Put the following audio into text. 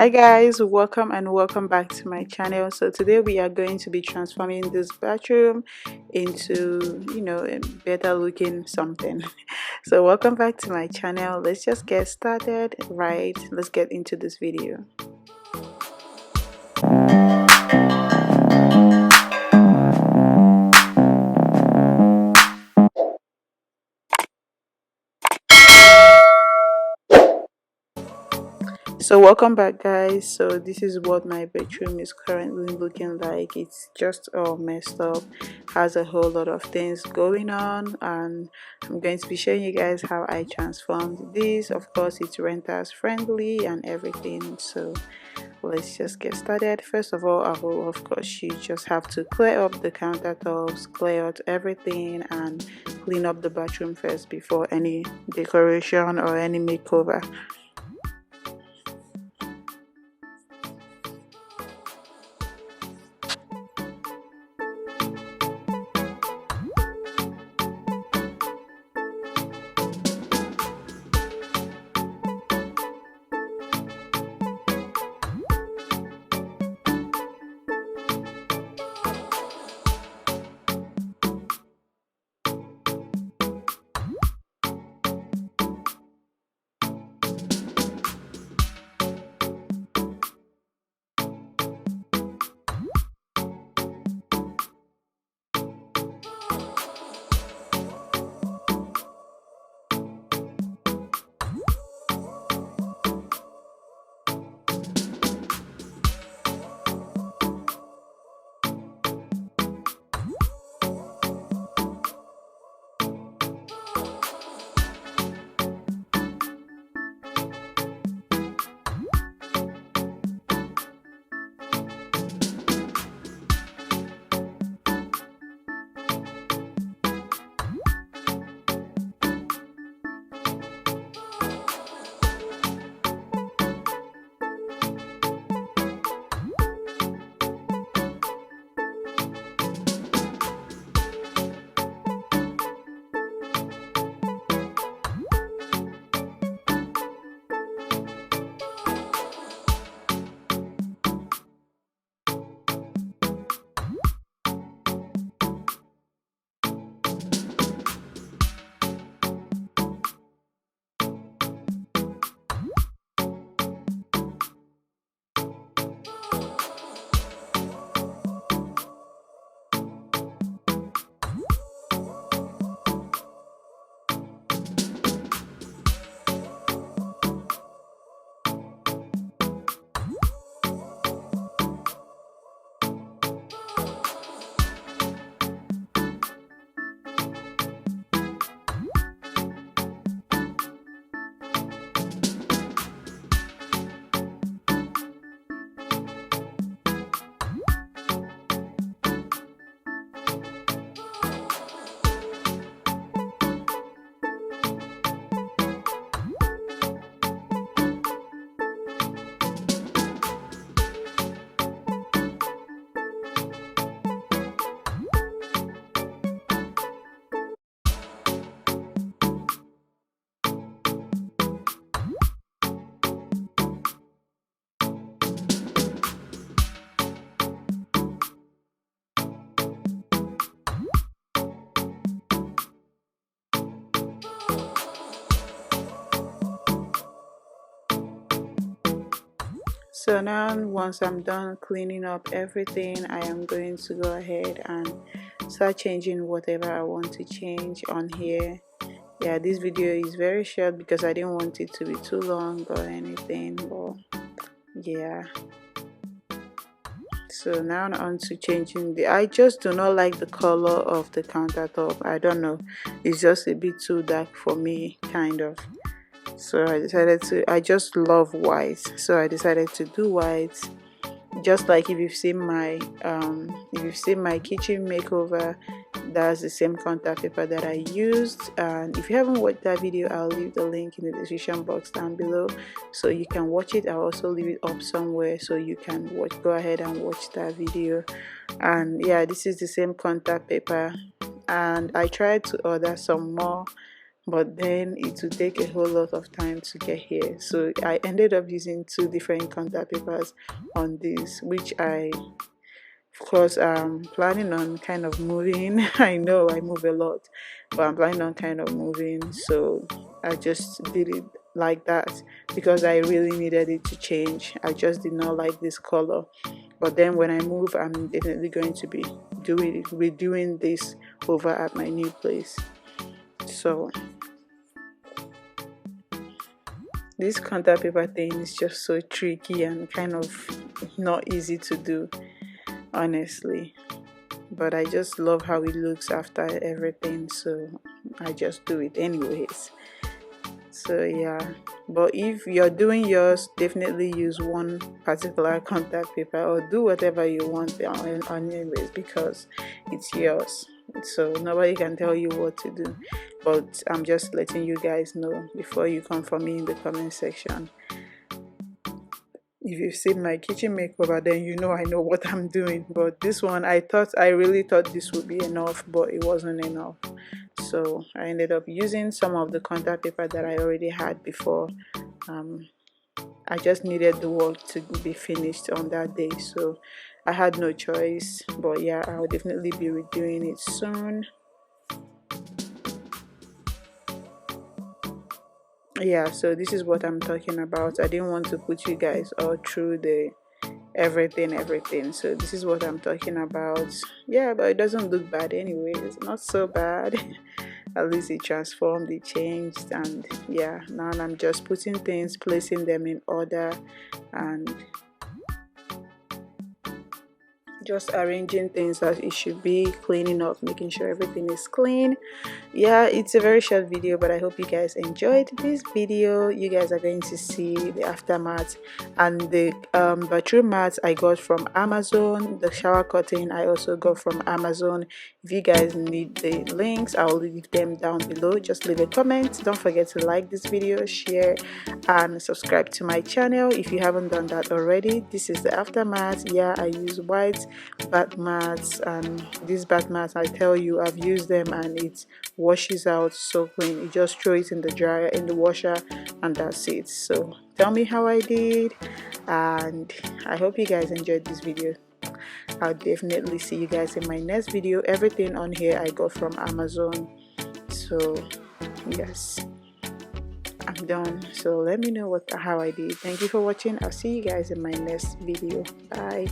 Hi guys, welcome back to my channel. So today we are going to be transforming this bathroom into a better looking something. So welcome back to my channel. Let's just get started. Right, let's get into this video. So welcome back guys. So this is what my bedroom is currently looking like. It's just all messed up, has a whole lot of things going on, and I'm going to be showing you guys how I transformed this. Of course, it's renters friendly and everything. So let's just get started. First of all, of course, you just have to clear up the countertops, clear out everything, and clean up the bathroom first before any decoration or any makeover. So now once I'm done cleaning up everything, I am going to go ahead and start changing whatever I want to change on here. Yeah, this video is very short because I didn't want it to be too long or anything, but yeah. So now on to changing I just do not like the color of the countertop. I don't know, it's just a bit too dark for me, kind of. So I just love white, so I decided to do white. Just like if you've seen my kitchen makeover, that's the same contact paper that I used. And if you haven't watched that video, I'll leave the link in the description box down below so you can watch it. I'll also leave it up somewhere so you can go ahead and watch that video. And yeah, this is the same contact paper, and I tried to order some more but then it would take a whole lot of time to get here. So I ended up using 2 different contact papers on this, which I, of course, I'm planning on kind of moving. I know I move a lot, but I'm planning on kind of moving, so I just did it like that because I really needed it to change. I just did not like this color, but then when I move, I'm definitely going to be redoing this over at my new place. So this contact paper thing is just so tricky and kind of not easy to do, honestly, but I just love how it looks after everything, so I just do it anyways. So yeah, but if you're doing yours, definitely use one particular contact paper or do whatever you want anyways, because it's yours, so nobody can tell you what to do. But I'm just letting you guys know before you come for me in the comment section. If you've seen my kitchen makeover, then you know I know what I'm doing. But this one, I really thought this would be enough, but it wasn't enough. So I ended up using some of the contact paper that I already had before. I just needed the work to be finished on that day, so I had no choice. But yeah, I'll definitely be redoing it soon. Yeah, so this is what I'm talking about. I didn't want to put you guys all through the everything, so this is what I'm talking about. Yeah, but it doesn't look bad anyway. It's not so bad. At least it transformed, it changed, and yeah, now I'm just putting things, placing them in order, and just arranging things as it should be, cleaning up, making sure everything is clean. Yeah, it's a very short video, but I hope you guys enjoyed this video. You guys are going to see the aftermath, and the bathroom mats I got from Amazon. The shower curtain I also got from Amazon. If you guys need the links, I'll leave them down below. Just leave a comment. Don't forget to like this video, share, and subscribe to my channel if you haven't done that already. This is the aftermath. Yeah, I use white bath mats, and these bath mats, I tell you, I've used them and it washes out so clean. You just throw it in the dryer, in the washer, and that's it. So tell me how I did, and I hope you guys enjoyed this video. I'll definitely see you guys in my next video. Everything on here I got from Amazon, so yes, I'm done. So let me know how I did. Thank you for watching. I'll see you guys in my next video. Bye.